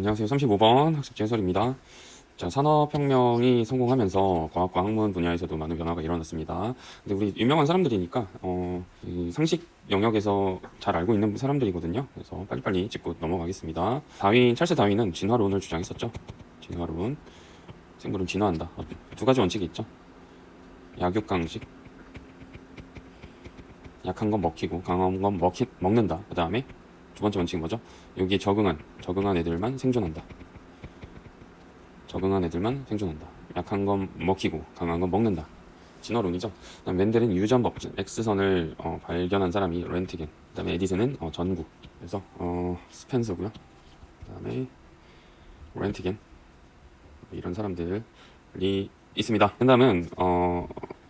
안녕하세요. 35번 학습지 해설입니다. 자, 산업혁명이 성공하면서 과학과 학문 분야에서도 많은 변화가 일어났습니다. 근데 우리 유명한 사람들이니까 이 상식 영역에서 잘 알고 있는 사람들이거든요. 그래서 빨리빨리 짚고 넘어가겠습니다. 찰스 다윈은 진화론을 주장했었죠. 진화론. 생물은 진화한다. 두 가지 원칙이 있죠. 약육강식. 약한 건 먹히고 강한 건 먹는다. 그 다음에 두 번째 원칙은 뭐죠? 여기에 적응한 애들만 생존한다. 적응한 애들만 생존한다. 약한 건 먹히고 강한 건 먹는다. 진화론이죠. 그다음 멘델은 유전 법칙, X선을 발견한 사람이 렌트겐. 그다음에 에디슨은 전구. 그래서 스펜서고요. 그다음에 렌트겐 이런 사람들이 있습니다. 그다음은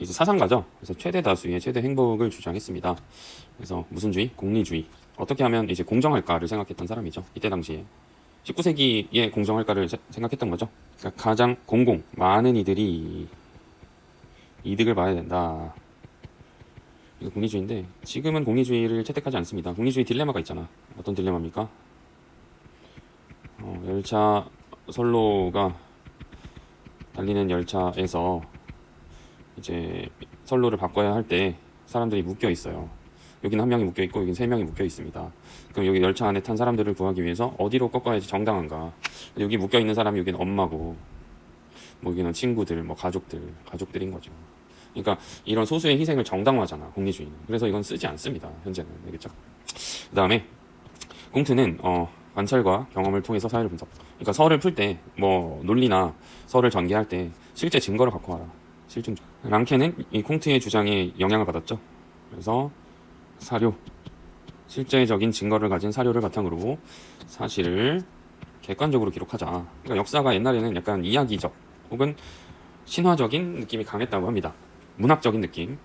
이제 사상가죠. 그래서 최대 다수의 최대 행복을 주장했습니다. 그래서 무슨주의, 공리주의. 어떻게 하면 이제 공정할까를 생각했던 사람이죠. 이때 당시에 19세기에 공정할까를 생각했던 거죠. 그러니까 가장 많은 이들이 이득을 봐야 된다. 이거 공리주의인데 지금은 공리주의를 채택하지 않습니다. 공리주의 딜레마가 있잖아. 어떤 딜레마입니까? 열차 선로가 달리는 열차에서 이제 선로를 바꿔야 할 때 사람들이 묶여 있어요. 여기는 한 명이 묶여 있고 여기는 세 명이 묶여 있습니다. 그럼 여기 열차 안에 탄 사람들을 구하기 위해서 어디로 꺾어야지 정당한가? 여기 묶여 있는 사람이 여기는 엄마고, 뭐 여기는 친구들, 뭐 가족들인 거죠. 그러니까 이런 소수의 희생을 정당화하잖아, 공리주의는. 그래서 이건 쓰지 않습니다, 현재는. 알겠죠? 그 다음에 꽁트는 관찰과 경험을 통해서 사회를 분석. 그러니까 설을 풀 때, 뭐 논리나 설을 전개할 때 실제 증거를 갖고 와라. 실증. 랑케는 이 콩트의 주장에 영향을 받았죠. 그래서 사료, 실제적인 증거를 가진 사료를 바탕으로 사실을 객관적으로 기록하자. 그러니까 역사가 옛날에는 약간 이야기적 혹은 신화적인 느낌이 강했다고 합니다. 문학적인 느낌.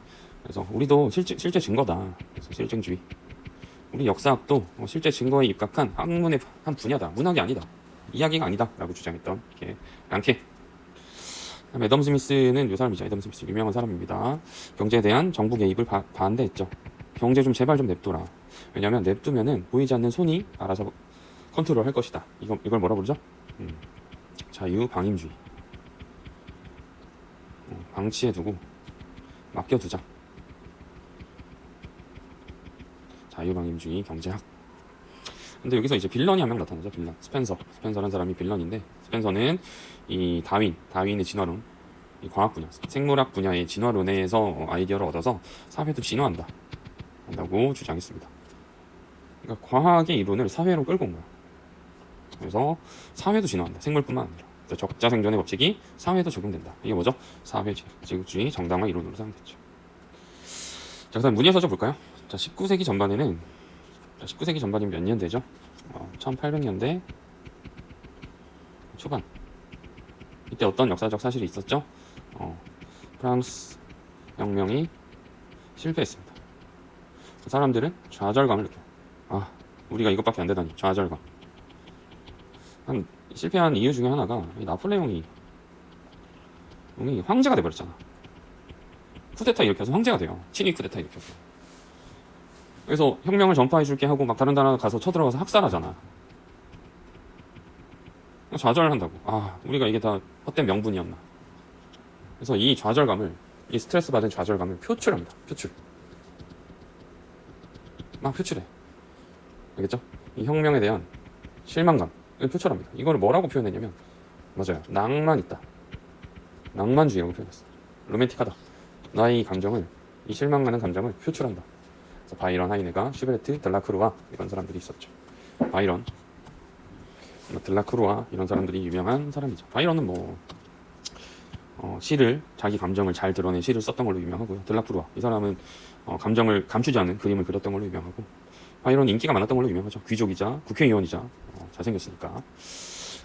그래서 우리도 실제 증거다. 그래서 실증주의. 우리 역사학도 실제 증거에 입각한 학문의 한 분야다. 문학이 아니다. 이야기가 아니다. 라고 주장했던 게 랑케. 애덤 스미스는 이 사람이죠. 애덤 스미스 유명한 사람입니다. 경제에 대한 정부 개입을 반대했죠. 경제 좀 제발 좀 냅둬라. 왜냐면 냅두면은 보이지 않는 손이 알아서 컨트롤 할 것이다. 이걸 뭐라 부르죠? 자유방임주의. 방치해두고 맡겨두자. 자유방임주의 경제학. 근데 여기서 이제 빌런이 한 명 나타나죠. 빌런. 스펜서라는 사람이 빌런인데, 스펜서는 이 다윈의 진화론, 이 과학 분야, 생물학 분야의 진화론에서 아이디어를 얻어서 사회도 진화한다고 주장했습니다. 그러니까 과학의 이론을 사회로 끌고 온 거야. 그래서 사회도 진화한다. 생물뿐만 아니라. 적자 생존의 법칙이 사회도 적용된다. 이게 뭐죠? 사회제국주의 정당화 이론으로 사용됐죠. 자, 그다음 문예서적 볼까요? 자, 19세기 전반에는 19세기 전반이면 몇 년대죠? 1800년대 초반. 이때 어떤 역사적 사실이 있었죠? 프랑스 혁명이 실패했습니다. 그 사람들은 좌절감을 느껴요. 우리가 이것밖에 안 되다니. 좌절감. 실패한 이유 중에 하나가 나폴레옹이 황제가 돼버렸잖아. 쿠데타 일으켜서 황제가 돼요. 친위 쿠데타 일으켜서. 그래서 혁명을 전파해줄게 하고 막 다른 나라 가서 쳐들어가서 학살하잖아. 좌절한다고. 우리가 이게 다 헛된 명분이었나. 그래서 이 스트레스 받은 좌절감을 표출합니다. 막 표출해. 알겠죠? 이 혁명에 대한 실망감을 표출합니다. 이거를 뭐라고 표현했냐면, 맞아요. 낭만 있다. 낭만주의라고 표현했어. 로맨틱하다. 나의 이 실망하는 감정을 표출한다. 그래서 바이런, 하이네가, 슈베르트, 들라크루아 이런 사람들이 있었죠. 바이런, 들라크루아 이런 사람들이 유명한 사람이죠. 바이런은 시를, 자기 감정을 잘 드러낸 시를 썼던 걸로 유명하고요. 들라크루아 이 사람은 감정을 감추지 않은 그림을 그렸던 걸로 유명하고, 바이런은 인기가 많았던 걸로 유명하죠. 귀족이자 국회의원이자 잘생겼으니까.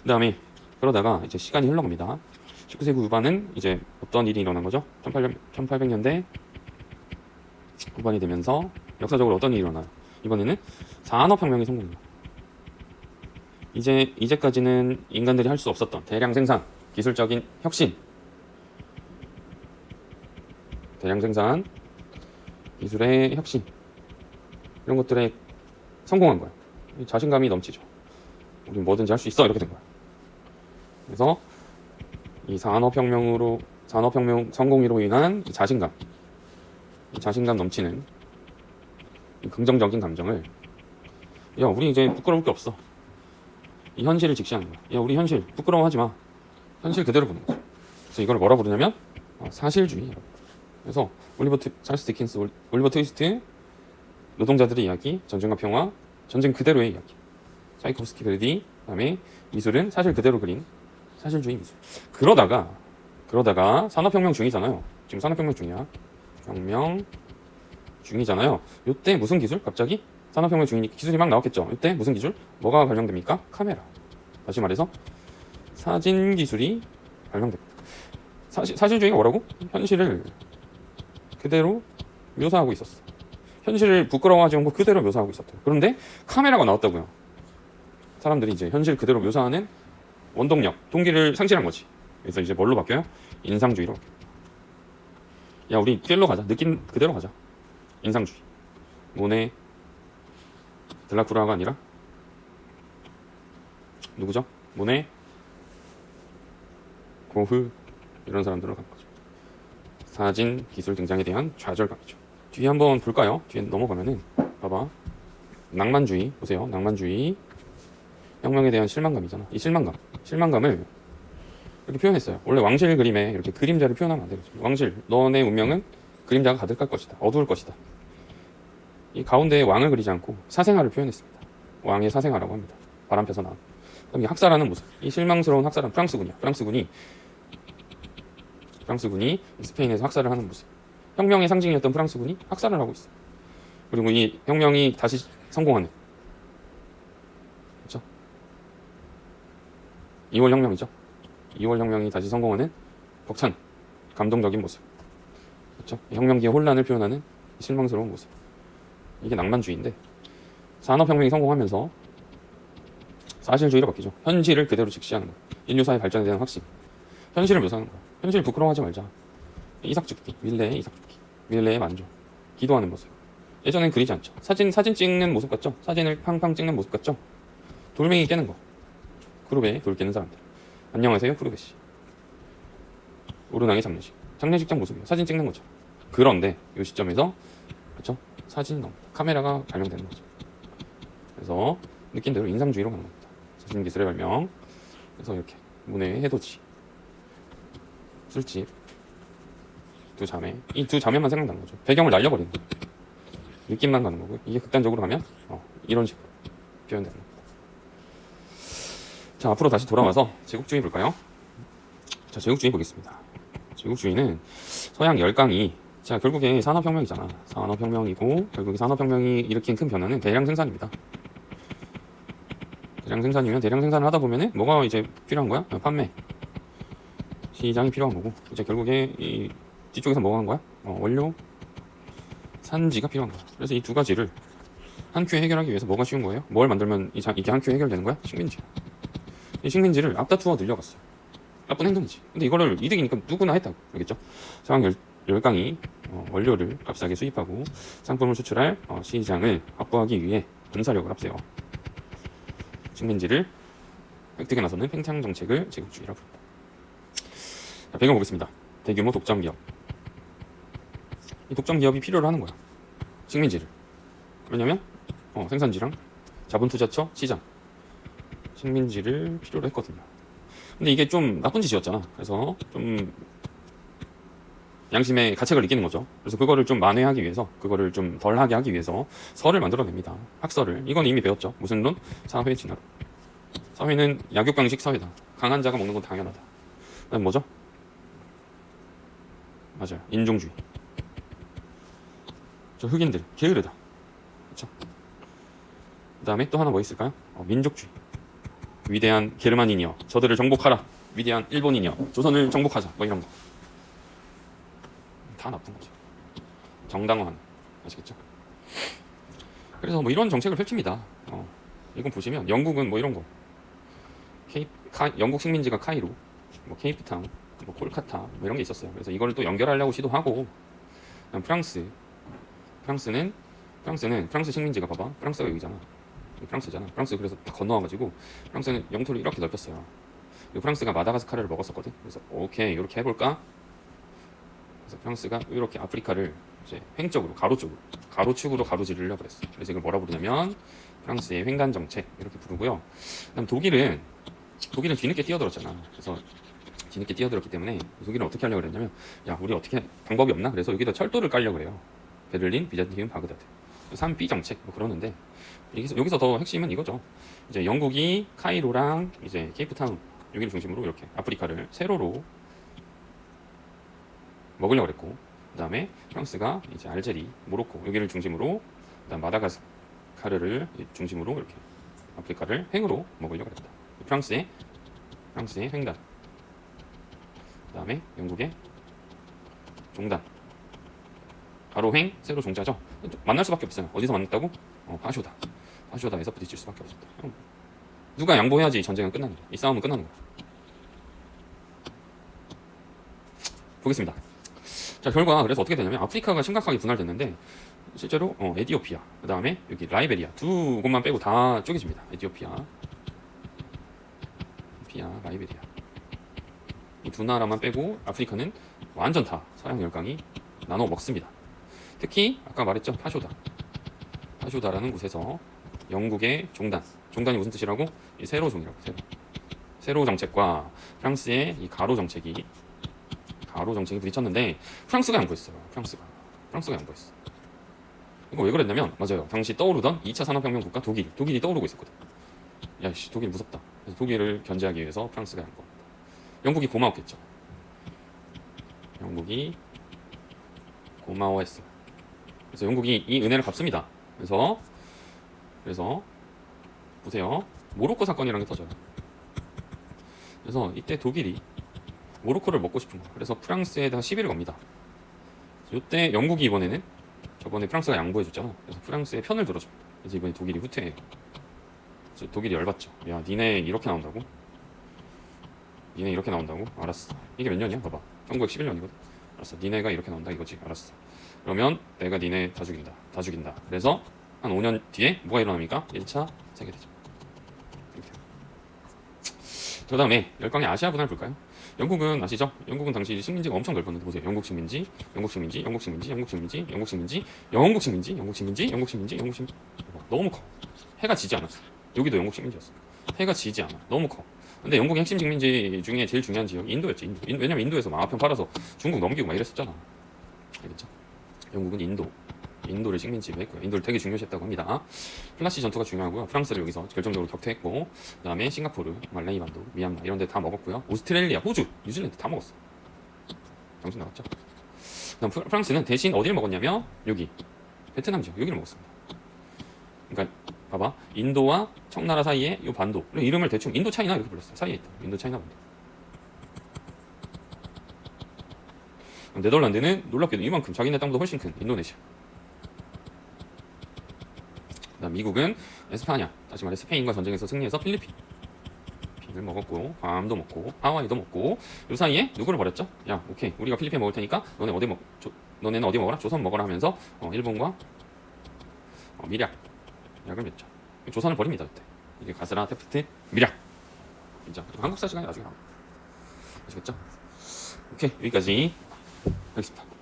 그 다음에 그러다가 이제 시간이 흘러갑니다. 19세기 후반은 이제 어떤 일이 일어난 거죠? 1800년대 후반이 되면서 역사적으로 어떤 일이 일어나요? 이번에는 산업혁명이 성공해요. 이제까지는 인간들이 할 수 없었던 대량 생산, 기술적인 혁신, 기술의 혁신, 이런 것들에 성공한 거예요. 자신감이 넘치죠. 우린 뭐든지 할 수 있어 이렇게 된 거야. 그래서 이 산업혁명 성공으로 인한 이 자신감 넘치는 이 긍정적인 감정을 야 우리 이제 부끄러울 게 없어. 이 현실을 직시하는 거야. 야 우리 현실 부끄러워하지 마. 현실 그대로 보는 거죠. 그래서 이걸 뭐라 부르냐면 사실주의. 그래서 찰스 디킨스, 올리버 트위스트, 노동자들의 이야기, 전쟁과 평화, 전쟁 그대로의 이야기. 차이코프스키, 베르디, 그다음에 미술은 사실 그대로 그린 사실주의 미술. 그러다가 산업혁명 중이잖아요. 지금 산업혁명 중이야. 혁명 중이잖아요. 이때 무슨 기술? 갑자기 산업혁명 중이니까 기술이 막 나왔겠죠. 이때 무슨 기술? 뭐가 발명됩니까? 카메라. 다시 말해서 사진 기술이 발명됩니다. 사실주의가 뭐라고? 현실을 그대로 묘사하고 있었어. 현실을 부끄러워하지 않고 그대로 묘사하고 있었대요. 그런데 카메라가 나왔다고요. 사람들이 이제 현실 그대로 묘사하는 원동력, 동기를 상실한 거지. 그래서 이제 뭘로 바뀌어요? 인상주의로 바뀌어요. 야 우리 필로 가자. 느낌 그대로 가자. 인상주의. 모네, 들라쿠라가 아니라 누구죠? 모네, 고흐 이런 사람들로 간 거죠. 사진 기술 등장에 대한 좌절감이죠. 뒤에 한번 볼까요? 뒤에 넘어가면은 봐봐. 낭만주의 보세요. 낭만주의 혁명에 대한 실망감이잖아. 이 실망감을 이렇게 표현했어요. 원래 왕실 그림에 이렇게 그림자를 표현하면 안 되겠죠. 왕실, 너네 운명은 그림자가 가득할 것이다. 어두울 것이다. 이 가운데에 왕을 그리지 않고 사생활을 표현했습니다. 왕의 사생활이라고 합니다. 바람 펴서 나온. 그럼 이 학살하는 모습. 이 실망스러운 학살은 프랑스군이야. 프랑스군이 스페인에서 학살을 하는 모습. 혁명의 상징이었던 프랑스군이 학살을 하고 있어. 그리고 이 혁명이 다시 성공하는. 그렇죠? 2월 혁명이죠. 2월 혁명이 다시 성공하는 벅찬 감동적인 모습. 그렇죠? 혁명기의 혼란을 표현하는 실망스러운 모습. 이게 낭만주의인데 산업혁명이 성공하면서 사실주의로 바뀌죠. 현실을 그대로 직시하는 거야. 인류사의 발전에 대한 확신. 현실을 묘사하는 거야. 현실 부끄러워하지 말자. 이삭죽기, 밀레의 만족. 기도하는 모습. 예전엔 그리지 않죠. 사진 찍는 모습 같죠? 사진을 팡팡 찍는 모습 같죠? 돌멩이 깨는 거. 크루베 돌 깨는 사람들. 안녕하세요 크루베 씨. 오르낭의 장례식장 모습이에요. 사진 찍는 거죠. 그런데 이 시점에서 그렇죠? 사진이 나옵니다. 카메라가 발명되는 거죠. 그래서 느낀 대로 인상주의로 가는 겁니다. 사진 기술의 발명. 그래서 이렇게 문의 해돋이, 술집, 두 자매. 이 두 자매만 생각나는 거죠. 배경을 날려버리는 거예요. 느낌만 가는 거고요. 이게 극단적으로 가면 이런 식으로 표현되는 겁니다. 자, 앞으로 다시 돌아와서 제국주의 볼까요? 자, 제국주의 보겠습니다. 제국주의는 서양 열강이 자, 결국에 산업혁명이잖아. 산업혁명이고 결국에 산업혁명이 일으킨 큰 변화는 대량 생산입니다. 대량 생산이면 대량 생산을 하다 보면은 뭐가 이제 필요한 거야? 판매. 시장이 필요한 거고 이제 결국에 이 뒤쪽에서 뭐가 한 거야? 원료 산지가 필요한 거야. 그래서 이 두 가지를 한 큐에 해결하기 위해서 뭐가 쉬운 거예요? 뭘 만들면 이게 한 큐에 해결되는 거야? 식민지. 이 식민지를 앞다투어 늘려갔어요. 나쁜 행동이지. 근데 이거를 이득이니까 누구나 했다고. 알겠죠? 서양 열강이 원료를 값싸게 수입하고 상품을 수출할 시장을 확보하기 위해 군사력을 앞세워 식민지를 획득에 나서는 팽창 정책을 제국주의라고 부릅니다. 자, 배경 보겠습니다. 대규모 독점 기업. 이 독점 기업이 필요로 하는 거야. 식민지를. 왜냐면 생산지랑 자본투자처, 시장, 식민지를 필요로 했거든요. 근데 이게 좀 나쁜 짓이었잖아. 그래서 좀 양심의 가책을 느끼는 거죠. 그래서 그거를 좀 만회하기 위해서, 그거를 좀 덜하게 하기 위해서 설을 만들어냅니다. 학설을. 이건 이미 배웠죠. 무슨 론? 사회 진화론. 사회는 약육강식 사회다. 강한 자가 먹는 건 당연하다. 그다음 뭐죠? 맞아요. 인종주의. 저 흑인들 게으르다. 그렇죠? 그다음에 또 하나 뭐 있을까요? 민족주의. 위대한 게르만인이여 저들을 정복하라. 위대한 일본인이여 조선을 정복하자. 뭐 이런 거. 다 나쁜 거죠. 정당화하는. 아시겠죠? 그래서 뭐 이런 정책을 펼칩니다. 이건 보시면 영국은 뭐 이런 거. 영국 식민지가 카이로, 뭐 케이프타운, 뭐 콜카타 뭐 이런 게 있었어요. 그래서 이거를 또 연결하려고 시도하고. 프랑스는 프랑스 식민지가 봐봐. 프랑스가 여기잖아. 프랑스잖아. 프랑스 그래서 딱 건너와가지고 프랑스는 영토를 이렇게 넓혔어요. 그리고 프랑스가 마다가스카르를 먹었었거든. 그래서 오케이 이렇게 해볼까? 그래서 프랑스가 이렇게 아프리카를 이제 횡적으로 가로축으로 가로지르려고 그랬어. 그래서 이걸 뭐라 부르냐면 프랑스의 횡단 정책 이렇게 부르고요. 그다음 독일은 뒤늦게 뛰어들었잖아. 그래서 뒤늦게 뛰어들었기 때문에 독일은 어떻게 하려고 그랬냐면 야 우리 어떻게 방법이 없나? 그래서 여기다 철도를 깔려고 그래요. 베를린, 비잔티움, 바그다드 3B 정책 뭐 그러는데 여기서 더 핵심은 이거죠. 이제 영국이 카이로랑 이제 케이프타운 여기를 중심으로 이렇게 아프리카를 세로로 먹으려고 그랬고, 그 다음에 프랑스가 이제 알제리, 모로코 여기를 중심으로, 그다음 마다가스카르를 중심으로 이렇게 아프리카를 횡으로 먹으려고 그랬다. 프랑스의 횡단, 그 다음에 영국의 종단, 가로횡, 세로 종자죠. 만날 수밖에 없어요. 어디서 만났다고? 파쇼다에서 부딪힐 수밖에 없었다. 누가 양보해야지 전쟁은 끝나는 거야. 이 싸움은 끝나는 거야. 보겠습니다. 자, 결과 그래서 어떻게 되냐면 아프리카가 심각하게 분할됐는데 실제로 에티오피아, 그 다음에 여기 라이베리아 두 곳만 빼고 다 쪼개집니다. 에티오피아, 라이베리아 이 두 나라만 빼고 아프리카는 완전 다 서양 열강이 나눠 먹습니다. 특히 아까 말했죠, 파쇼다라는 곳에서 영국의 종단이 무슨 뜻이라고? 이 세로종이라고. 세로 정책과 프랑스의 이 가로 정책이 부딪혔는데 프랑스가 양보했어요. 프랑스가 양보했어. 이거 왜 그랬냐면 맞아요. 당시 떠오르던 2차 산업혁명 국가 독일이 떠오르고 있었거든. 야씨 독일 무섭다. 그래서 독일을 견제하기 위해서 프랑스가 양보합니다. 영국이 고마웠겠죠. 영국이 고마워했어. 그래서 영국이 이 은혜를 갚습니다. 그래서 보세요. 모로코 사건이라는 게 터져요. 그래서 이때 독일이 모로코를 먹고 싶은 거야. 그래서 프랑스에다 시비를 겁니다. 이때 영국이 저번에 프랑스가 양보해줬잖아. 그래서 프랑스의 편을 들어줍니다. 그래서 이번에 독일이 후퇴해요. 그래서 독일이 열받죠. 야, 니네 이렇게 나온다고? 알았어. 이게 몇 년이야? 봐봐. 1911년이거든. 알았어. 니네가 이렇게 나온다 이거지. 알았어. 그러면 내가 니네 다 죽인다. 그래서 한 5년 뒤에 뭐가 일어납니까? 1차 세계대전. 그 다음에 열강의 아시아 분할 볼까요? 영국은 아시죠? 영국은 당시 식민지가 엄청 넓었는데 보세요. 영국 식민지. 너무 커. 해가 지지 않았어. 여기도 영국 식민지였어. 해가 지지 않아. 너무 커. 근데 영국의 핵심 식민지 중에 제일 중요한 지역이 인도였지. 왜냐면 인도에서 마하편 팔아서 중국 넘기고 막 이랬었잖아. 알겠죠? 영국은 인도를 식민지로 했고요. 인도를 되게 중요시했다고 합니다. 플라시 전투가 중요하고요. 프랑스를 여기서 결정적으로 격퇴했고, 그 다음에 싱가포르, 말레이 반도, 미얀마 이런 데 다 먹었고요. 오스트레일리아, 호주, 뉴질랜드 다 먹었어. 정신 나갔죠? 그다음 프랑스는 대신 어디를 먹었냐면 여기 베트남 지역 여기를 먹었습니다. 그러니까 봐봐, 인도와 청나라 사이에 이 반도 이름을 대충 인도 차이나 이렇게 불렀어요. 사이에 있다. 인도 차이나 반도. 네덜란드는 놀랍게도 이만큼 자기네 땅보다 훨씬 큰 인도네시아. 그다음 미국은 에스파냐, 다시 말해 스페인과 전쟁에서 승리해서 필리핀을 먹었고, 괌도 먹고, 하와이도 먹고, 요 사이에 누구를 버렸죠? 야, 오케이, 우리가 필리핀 먹을 테니까 너네는 어디 먹어라? 조선 먹어라 하면서 일본과 약을 맺죠. 조선을 버립니다 그때. 이게 가스라, 테프트, 미략. 진짜 한국사 시간에 나중에 나와. 아시겠죠? 오케이, 여기까지 하겠습니다.